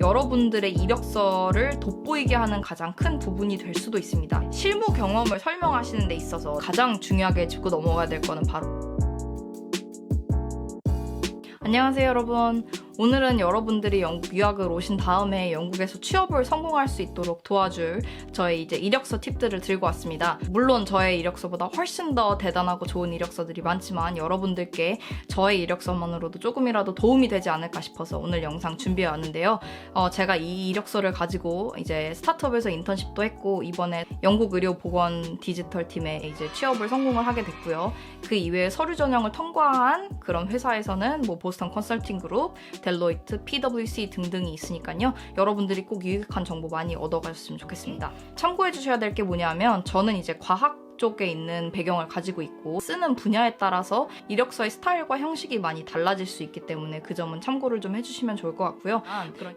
여러분들의 이력서를 돋보이게 하는 가장 큰 부분이 될 수도 있습니다. 실무 경험을 설명하시는 데 있어서 가장 중요하게 짚고 넘어가야 될 거는 바로 안녕하세요 여러분. 오늘은 여러분들이 영국 유학을 오신 다음에 영국에서 취업을 성공할 수 있도록 도와줄 저의 이제 이력서 팁들을 들고 왔습니다. 물론 저의 이력서보다 훨씬 더 대단하고 좋은 이력서들이 많지만 여러분들께 저의 이력서만으로도 조금이라도 도움이 되지 않을까 싶어서 오늘 영상 준비해 왔는데요. 제가 이 이력서를 가지고 이제 스타트업에서 인턴십도 했고 이번에 영국 의료보건 디지털 팀에 이제 취업을 성공을 하게 됐고요. 그 이외에 서류 전형을 통과한 그런 회사에서는 뭐 보스턴 컨설팅 그룹, 델로이트, PwC 등등이 있으니까요. 여러분들이 꼭 유익한 정보 많이 얻어가셨으면 좋겠습니다. 참고해 주셔야 될 게 뭐냐면 저는 이제 과학 쪽에 있는 배경을 가지고 있고 쓰는 분야에 따라서 이력서의 스타일과 형식이 많이 달라질 수 있기 때문에 그 점은 참고를 좀 해주시면 좋을 것 같고요.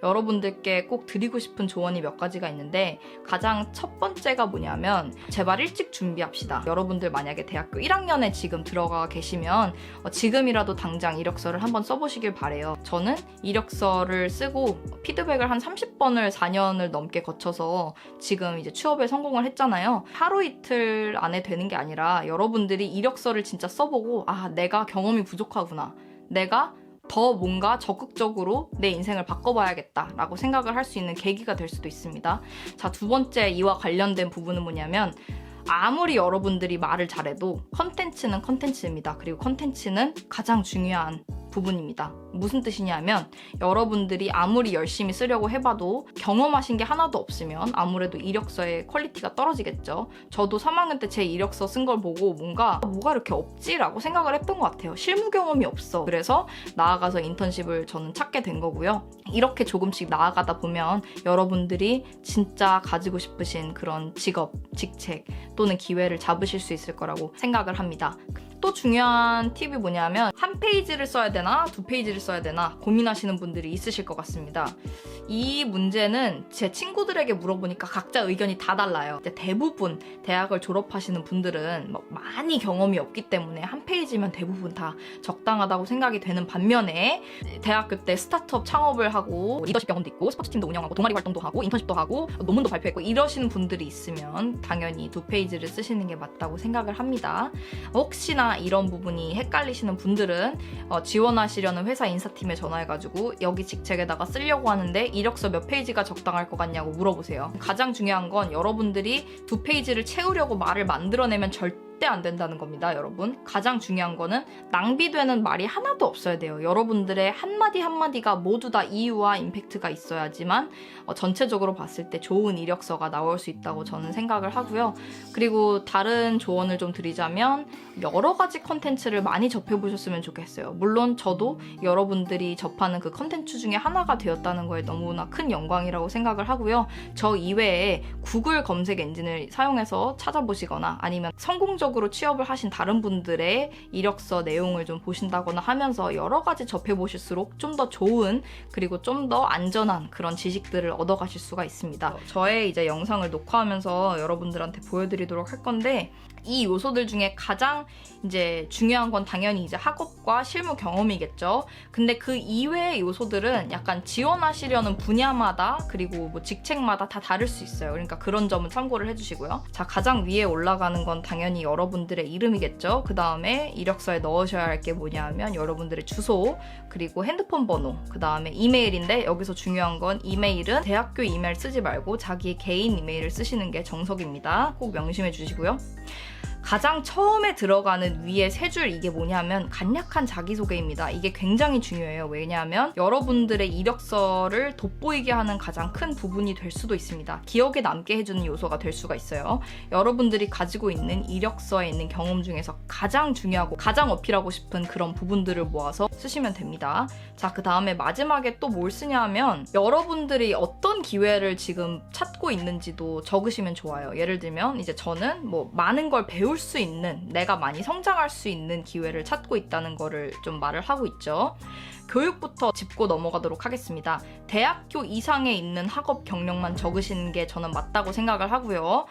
여러분들께 꼭 드리고 싶은 조언이 몇 가지가 있는데 가장 첫 번째가 뭐냐면 제발 일찍 준비합시다. 여러분들 만약에 대학교 1학년에 지금 들어가 계시면 지금이라도 당장 이력서를 한번 써보시길 바래요. 저는 이력서를 쓰고 피드백을 한 30번을 4년을 넘게 거쳐서 지금 이제 취업에 성공을 했잖아요. 하루 이틀 안에 되는 게 아니라 여러분들이 이력서를 진짜 써보고 내가 경험이 부족하구나. 내가 더 뭔가 적극적으로 내 인생을 바꿔봐야겠다 라고 생각을 할 수 있는 계기가 될 수도 있습니다. 자, 두 번째 이와 관련된 부분은 뭐냐면 아무리 여러분들이 말을 잘해도 컨텐츠는 컨텐츠입니다. 그리고 컨텐츠는 가장 중요한 부분입니다. 무슨 뜻이냐면 여러분들이 아무리 열심히 쓰려고 해봐도 경험하신 게 하나도 없으면 아무래도 이력서의 퀄리티가 떨어지겠죠. 저도 3학년 때 제 이력서 쓴 걸 보고 뭐가 이렇게 없지? 라고 생각을 했던 것 같아요. 실무 경험이 없어. 그래서 나아가서 인턴십을 저는 찾게 된 거고요. 이렇게 조금씩 나아가다 보면 여러분들이 진짜 가지고 싶으신 그런 직업, 직책 또는 기회를 잡으실 수 있을 거라고 생각을 합니다. 또 중요한 팁이 뭐냐면 한 페이지를 써야 되나 두 페이지를 써야 되나 고민하시는 분들이 있으실 것 같습니다. 이 문제는 제 친구들에게 물어보니까 각자 의견이 다 달라요. 대부분 대학을 졸업하시는 분들은 많이 경험이 없기 때문에 한 페이지면 대부분 다 적당하다고 생각이 되는 반면에 대학교 때 스타트업 창업을 하고 리더십 경험도 있고 스포츠팀도 운영하고 동아리 활동도 하고 인턴십도 하고 논문도 발표했고 이러시는 분들이 있으면 당연히 두 페이지를 쓰시는 게 맞다고 생각을 합니다. 혹시나 이런 부분이 헷갈리시는 분들은 지원하시려는 회사 인사팀에 전화해가지고 여기 직책에다가 쓰려고 하는데 이력서 몇 페이지가 적당할 것 같냐고 물어보세요. 가장 중요한 건 여러분들이 두 페이지를 채우려고 말을 만들어내면 절대 안 된다는 겁니다, 여러분. 가장 중요한 거는 낭비되는 말이 하나도 없어야 돼요. 여러분들의 한마디 한마디가 모두 다 이유와 임팩트가 있어야지만 전체적으로 봤을 때 좋은 이력서가 나올 수 있다고 저는 생각을 하고요. 그리고 다른 조언을 좀 드리자면 여러 가지 컨텐츠를 많이 접해보셨으면 좋겠어요. 물론 저도 여러분들이 접하는 그 컨텐츠 중에 하나가 되었다는 거에 너무나 큰 영광이라고 생각을 하고요. 저 이외에 구글 검색 엔진을 사용해서 찾아보시거나 아니면 성공적으로 취업을 하신 다른 분들의 이력서 내용을 좀 보신다거나 하면서 여러 가지 접해보실수록 좀 더 좋은 그리고 좀 더 안전한 그런 지식들을 얻어가실 수가 있습니다. 저의 이제 영상을 녹화하면서 여러분들한테 보여드리도록 할 건데 이 요소들 중에 가장 이제 중요한 건 당연히 이제 학업과 실무 경험이겠죠. 근데 그 이외의 요소들은 약간 지원하시려는 분야마다 그리고 뭐 직책마다 다 다를 수 있어요. 그러니까 그런 점은 참고를 해주시고요. 자, 가장 위에 올라가는 건 당연히 여러분들의 이름이겠죠. 그 다음에 이력서에 넣으셔야 할 게 뭐냐면 여러분들의 주소 그리고 핸드폰 번호 그 다음에 이메일인데 여기서 중요한 건 이메일은 대학교 이메일 쓰지 말고 자기의 개인 이메일을 쓰시는 게 정석입니다. 꼭 명심해 주시고요. 가장 처음에 들어가는 위에 세 줄 이게 뭐냐면 간략한 자기소개입니다. 이게 굉장히 중요해요. 왜냐하면 여러분들의 이력서를 돋보이게 하는 가장 큰 부분이 될 수도 있습니다. 기억에 남게 해주는 요소가 될 수가 있어요. 여러분들이 가지고 있는 이력서에 있는 경험 중에서 가장 중요하고 가장 어필하고 싶은 그런 부분들을 모아서 쓰시면 됩니다. 자, 그 다음에 마지막에 또 뭘 쓰냐 하면 여러분들이 어떤 기회를 지금 찾고 있는지도 적으시면 좋아요. 예를 들면 이제 저는 뭐 많은 걸 배울 배울 수 있는, 내가 많이 성장할 수 있는 기회를 찾고 있다는 거를 좀 말을 하고 있죠. 교육부터 짚고 넘어가도록 하겠습니다. 대학교 이상에 있는 학업 경력만 적으시는 게 저는 맞다고 생각을 하고요.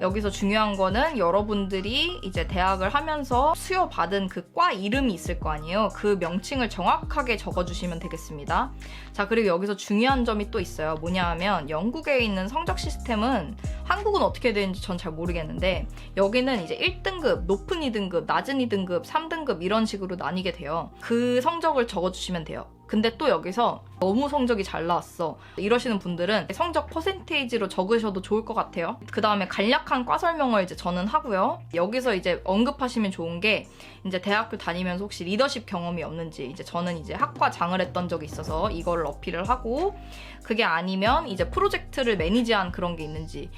여기서 중요한 거는 여러분들이 이제 대학을 하면서 수여받은 그 과 이름이 있을 거 아니에요. 그 명칭을 정확하게 적어주시면 되겠습니다. 자, 그리고 여기서 중요한 점이 또 있어요. 뭐냐 하면 영국에 있는 성적 시스템은 한국은 어떻게 되는지 전 잘 모르겠는데 여기는 이제 1등급, 높은 2등급, 낮은 2등급, 3등급 이런 식으로 나뉘게 돼요. 그 성적을 적어주시면 돼요. 근데 또 여기서 너무 성적이 잘 나왔어 이러시는 분들은 성적 퍼센테이지로 적으셔도 좋을 것 같아요. 그 다음에 간략한 과 설명을 이제 저는 하고요. 여기서 이제 언급하시면 좋은 게 이제 대학교 다니면서 혹시 리더십 경험이 없는지, 이제 저는 이제 학과장을 했던 적이 있어서 이거를 어필을 하고, 그게 아니면 이제 프로젝트를 매니지한 그런 게 있는지,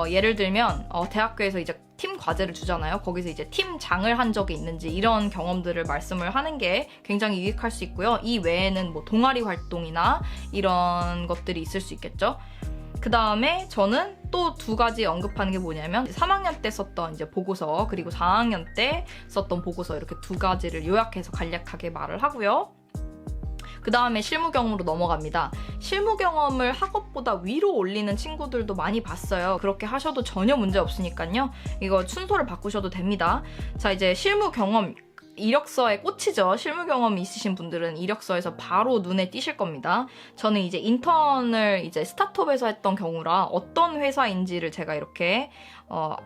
예를 들면 대학교에서 이제 팀 과제를 주잖아요. 거기서 이제 팀장을 한 적이 있는지, 이런 경험들을 말씀을 하는 게 굉장히 유익할 수 있고요. 이 외에는 뭐 동아리 활동이나 이런 것들이 있을 수 있겠죠. 그 다음에 저는 또 두 가지 언급하는 게 뭐냐면 3학년 때 썼던 이제 보고서, 그리고 4학년 때 썼던 보고서, 이렇게 두 가지를 요약해서 간략하게 말을 하고요. 그 다음에 실무 경험으로 넘어갑니다. 실무 경험을 학업보다 위로 올리는 친구들도 많이 봤어요. 그렇게 하셔도 전혀 문제 없으니까요. 이거 순서를 바꾸셔도 됩니다. 자, 이제 실무 경험, 이력서에 꽂히죠. 실무 경험이 있으신 분들은 이력서에서 바로 눈에 띄실 겁니다. 저는 이제 인턴을 이제 스타트업에서 했던 경우라 어떤 회사인지를 제가 이렇게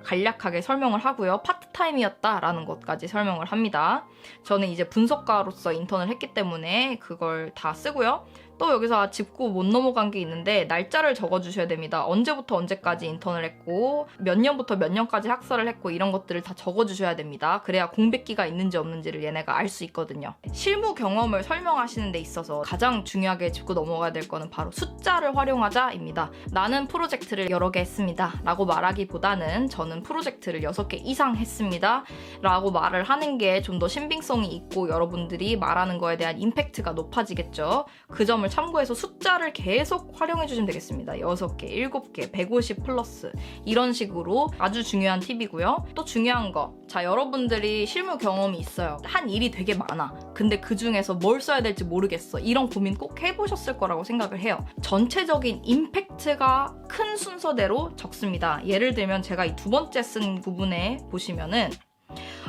간략하게 설명을 하고요. 파트타임이었다라는 것까지 설명을 합니다. 저는 이제 분석가로서 인턴을 했기 때문에 그걸 다 쓰고요. 또 여기서 짚고 못 넘어간 게 있는데 날짜를 적어주셔야 됩니다. 언제부터 언제까지 인턴을 했고 몇 년부터 몇 년까지 학사를 했고 이런 것들을 다 적어주셔야 됩니다. 그래야 공백기가 있는지 없는지를 얘네가 알 수 있거든요. 실무 경험을 설명하시는 데 있어서 가장 중요하게 짚고 넘어가야 될 거는 바로 숫자를 활용하자입니다. 나는 프로젝트를 여러 개 했습니다 라고 말하기보다는 저는 프로젝트를 6개 이상 했습니다 라고 말을 하는 게 좀 더 신빙성이 있고 여러분들이 말하는 거에 대한 임팩트가 높아지겠죠. 그 점을 참고해서 숫자를 계속 활용해 주시면 되겠습니다. 6개, 7개, 150 플러스 이런 식으로 아주 중요한 팁이고요. 또 중요한 거, 자, 여러분들이 실무 경험이 있어요. 한 일이 되게 많아. 근데 그 중에서 뭘 써야 될지 모르겠어. 이런 고민 꼭 해보셨을 거라고 생각을 해요. 전체적인 임팩트가 큰 순서대로 적습니다. 예를 들면 제가 이 두 번째 쓴 부분에 보시면은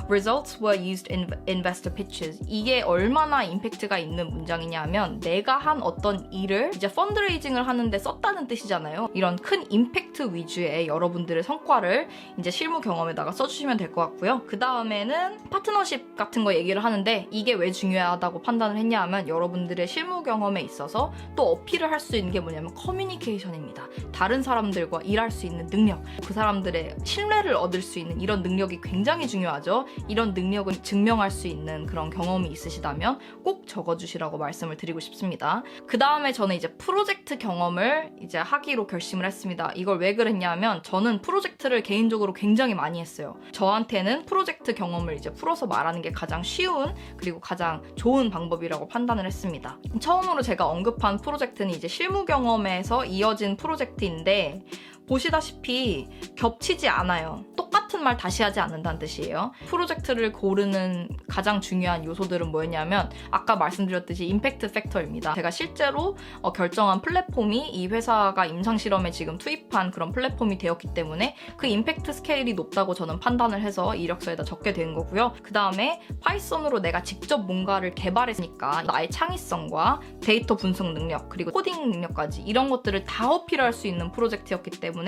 Results were used in investor pitches. 이게 얼마나 임팩트가 있는 문장이냐 하면 내가 한 어떤 일을 이제 펀드레이징을 하는데 썼다는 뜻이잖아요. 이런 큰 임팩트 위주의 여러분들의 성과를 이제 실무 경험에다가 써주시면 될 것 같고요. 그 다음에는 파트너십 같은 거 얘기를 하는데 이게 왜 중요하다고 판단을 했냐 하면 여러분들의 실무 경험에 있어서 또 어필을 할 수 있는 게 뭐냐면 커뮤니케이션입니다. 다른 사람들과 일할 수 있는 능력, 그 사람들의 신뢰를 얻을 수 있는 이런 능력이 굉장히 중요하죠. 이런 능력을 증명할 수 있는 그런 경험이 있으시다면 꼭 적어주시라고 말씀을 드리고 싶습니다. 그 다음에 저는 이제 프로젝트 경험을 이제 하기로 결심을 했습니다. 이걸 왜 그랬냐면 저는 프로젝트를 개인적으로 굉장히 많이 했어요. 저한테는 프로젝트 경험을 이제 풀어서 말하는 게 가장 쉬운 그리고 가장 좋은 방법이라고 판단을 했습니다. 처음으로 제가 언급한 프로젝트는 이제 실무 경험에서 이어진 프로젝트인데 보시다시피 겹치지 않아요. 똑같은 말 다시 하지 않는다는 뜻이에요. 프로젝트를 고르는 가장 중요한 요소들은 뭐였냐면 아까 말씀드렸듯이 임팩트 팩터입니다. 제가 실제로 결정한 플랫폼이 이 회사가 임상실험에 지금 투입한 그런 플랫폼이 되었기 때문에 그 임팩트 스케일이 높다고 저는 판단을 해서 이력서에다 적게 된 거고요. 그 다음에 파이썬으로 내가 직접 뭔가를 개발했으니까 나의 창의성과 데이터 분석 능력 그리고 코딩 능력까지 이런 것들을 다 어필할 수 있는 프로젝트였기 때문에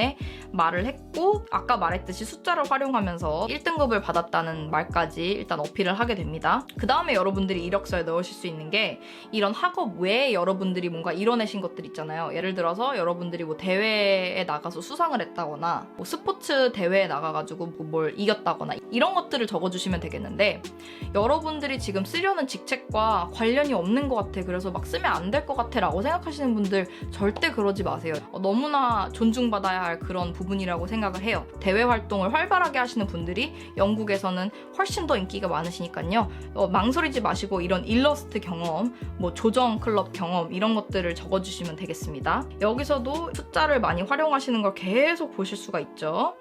말을 했고 아까 말했듯이 숫자를 활용하면서 1등급을 받았다는 말까지 일단 어필을 하게 됩니다. 그 다음에 여러분들이 이력서에 넣으실 수 있는 게 이런 학업 외에 여러분들이 뭔가 이뤄내신 것들 있잖아요. 예를 들어서 여러분들이 뭐 대회에 나가서 수상을 했다거나 뭐 스포츠 대회에 나가가지고 뭘 이겼다거나 이런 것들을 적어주시면 되겠는데 여러분들이 지금 쓰려는 직책과 관련이 없는 것 같아. 그래서 막 쓰면 안 될 것 같아 라고 생각하시는 분들 절대 그러지 마세요. 너무나 존중받아야 할 그런 부분이라고 생각을 해요. 대외 활동을 활발하게 하시는 분들이 영국에서는 훨씬 더 인기가 많으시니까요. 망설이지 마시고 이런 일러스트 경험, 뭐 조정 클럽 경험 이런 것들을 적어주시면 되겠습니다. 여기서도 숫자를 많이 활용하시는 걸 계속 보실 수가 있죠.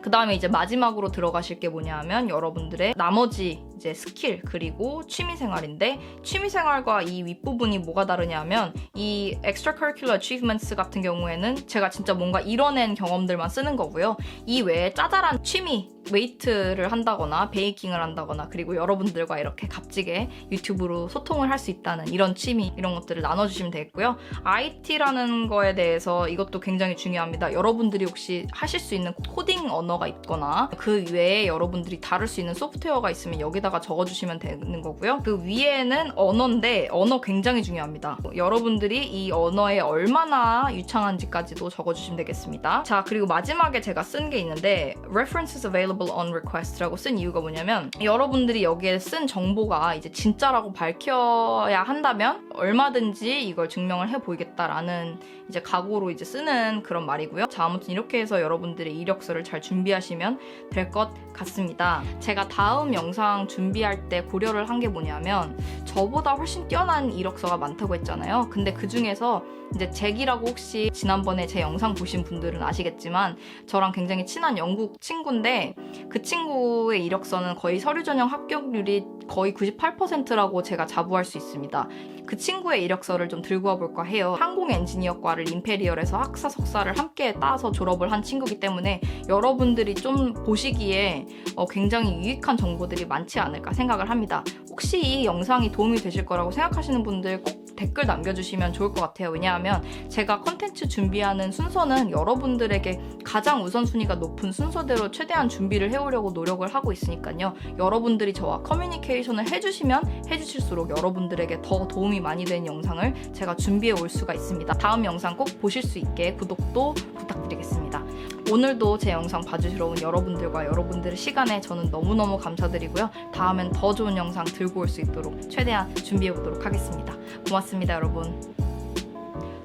그 다음에 이제 마지막으로 들어가실 게 뭐냐 하면 여러분들의 나머지 이제 스킬 그리고 취미생활인데 취미생활과 이 윗부분이 뭐가 다르냐 하면 이 extracurricular achievements 같은 경우에는 제가 진짜 뭔가 이뤄낸 경험들만 쓰는 거고요. 이 외에 짜잘한 취미 웨이트를 한다거나 베이킹을 한다거나 그리고 여러분들과 이렇게 값지게 유튜브로 소통을 할 수 있다는 이런 취미 이런 것들을 나눠주시면 되겠고요. IT라는 거에 대해서 이것도 굉장히 중요합니다. 여러분들이 혹시 하실 수 있는 코딩 언어가 있거나 그 외에 여러분들이 다룰 수 있는 소프트웨어가 있으면 여기다가 적어주시면 되는 거고요. 그 위에는 언어인데 언어 굉장히 중요합니다. 여러분들이 이 언어에 얼마나 유창한지까지도 적어주시면 되겠습니다. 자, 그리고 마지막에 제가 쓴 게 있는데 references available on request라고 쓴 이유가 뭐냐면 여러분들이 여기에 쓴 정보가 이제 진짜라고 밝혀야 한다면 얼마든지 이걸 증명을 해 보이겠다라는 이제 각오로 이제 쓰는 그런 말이고요. 자, 아무튼 이렇게 해서 여러분들의 이력서를 잘 준비하시면 될 것 같습니다. 제가 다음 영상 준비할 때 고려를 한 게 뭐냐면 저보다 훨씬 뛰어난 이력서가 많다고 했잖아요. 근데 그 중에서 이제 잭이라고 혹시 지난번에 제 영상 보신 분들은 아시겠지만 저랑 굉장히 친한 영국 친구인데 그 친구의 이력서는 거의 서류 전형 합격률이 거의 98%라고 제가 자부할 수 있습니다. 그 친구의 이력서를 좀 들고 와볼까 해요. 항공 엔지니어과를 임페리얼에서 학사 석사를 함께 따서 졸업을 한 친구이기 때문에 여러분들이 좀 보시기에 굉장히 유익한 정보들이 많지 않을까 생각을 합니다. 혹시 이 영상이 도움이 되실 거라고 생각하시는 분들 꼭 댓글 남겨주시면 좋을 것 같아요. 왜냐하면 제가 컨텐츠 준비하는 순서는 여러분들에게 가장 우선순위가 높은 순서대로 최대한 준비를 해오려고 노력을 하고 있으니까요. 여러분들이 저와 커뮤니케이션을 해주시면 해주실수록 여러분들에게 더 도움이 많이 되는 영상을 제가 준비해 올 수가 있습니다. 다음 영상 꼭 보실 수 있게 구독도 부탁드리겠습니다. 오늘도 제 영상 봐주시러 온 여러분들과 여러분들의 시간에 저는 너무너무 감사드리고요. 다음엔 더 좋은 영상 들고 올 수 있도록 최대한 준비해보도록 하겠습니다. 고맙습니다, 여러분.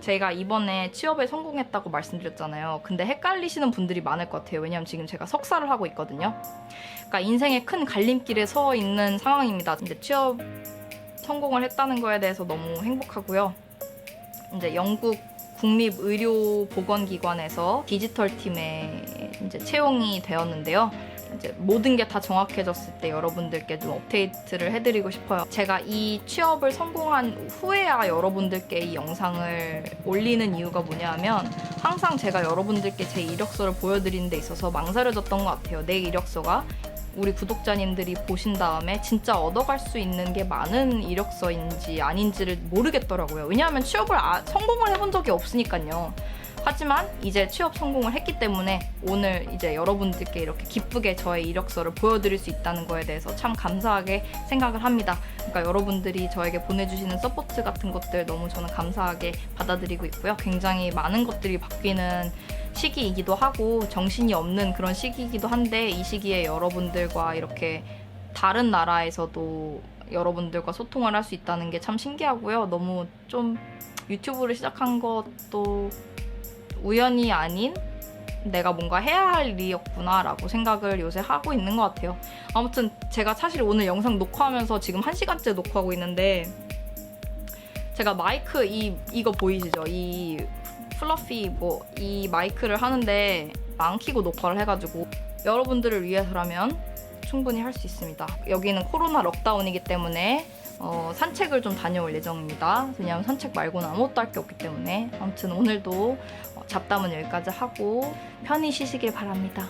제가 이번에 취업에 성공했다고 말씀드렸잖아요. 근데 헷갈리시는 분들이 많을 것 같아요. 왜냐면 지금 제가 석사를 하고 있거든요. 그러니까 인생의 큰 갈림길에 서 있는 상황입니다. 이제 취업 성공을 했다는 거에 대해서 너무 행복하고요. 이제 영국 국립의료보건기관에서 디지털 팀에 이제 채용이 되었는데요. 이제 모든 게 다 정확해졌을 때 여러분들께 좀 업데이트를 해드리고 싶어요. 제가 이 취업을 성공한 후에야 여러분들께 이 영상을 올리는 이유가 뭐냐면 항상 제가 여러분들께 제 이력서를 보여드리는 데 있어서 망설여졌던 것 같아요. 내 이력서가 우리 구독자님들이 보신 다음에 진짜 얻어갈 수 있는 게 많은 이력서인지 아닌지를 모르겠더라고요. 왜냐하면 취업을 성공을 해본 적이 없으니까요. 하지만 이제 취업 성공을 했기 때문에 오늘 이제 여러분들께 이렇게 기쁘게 저의 이력서를 보여드릴 수 있다는 거에 대해서 참 감사하게 생각을 합니다. 그러니까 여러분들이 저에게 보내주시는 서포트 같은 것들 너무 저는 감사하게 받아들이고 있고요. 굉장히 많은 것들이 바뀌는 시기이기도 하고 정신이 없는 그런 시기이기도 한데 이 시기에 여러분들과 이렇게 다른 나라에서도 여러분들과 소통을 할 수 있다는 게 참 신기하고요. 너무 좀 유튜브를 시작한 것도 우연이 아닌 내가 뭔가 해야 할 일이었구나 라고 생각을 요새 하고 있는 것 같아요. 아무튼 제가 사실 오늘 영상 녹화하면서 지금 1시간째 녹화하고 있는데 제가 마이크 이거 보이시죠? 이 플러피 이 마이크를 하는데 안 켜고 녹화를 해가지고 여러분들을 위해서라면 충분히 할 수 있습니다. 여기는 코로나 럭다운이기 때문에 산책을 좀 다녀올 예정입니다. 왜냐하면 산책 말고는 아무것도 할 게 없기 때문에. 아무튼 오늘도 잡담은 여기까지 하고 편히 쉬시길 바랍니다.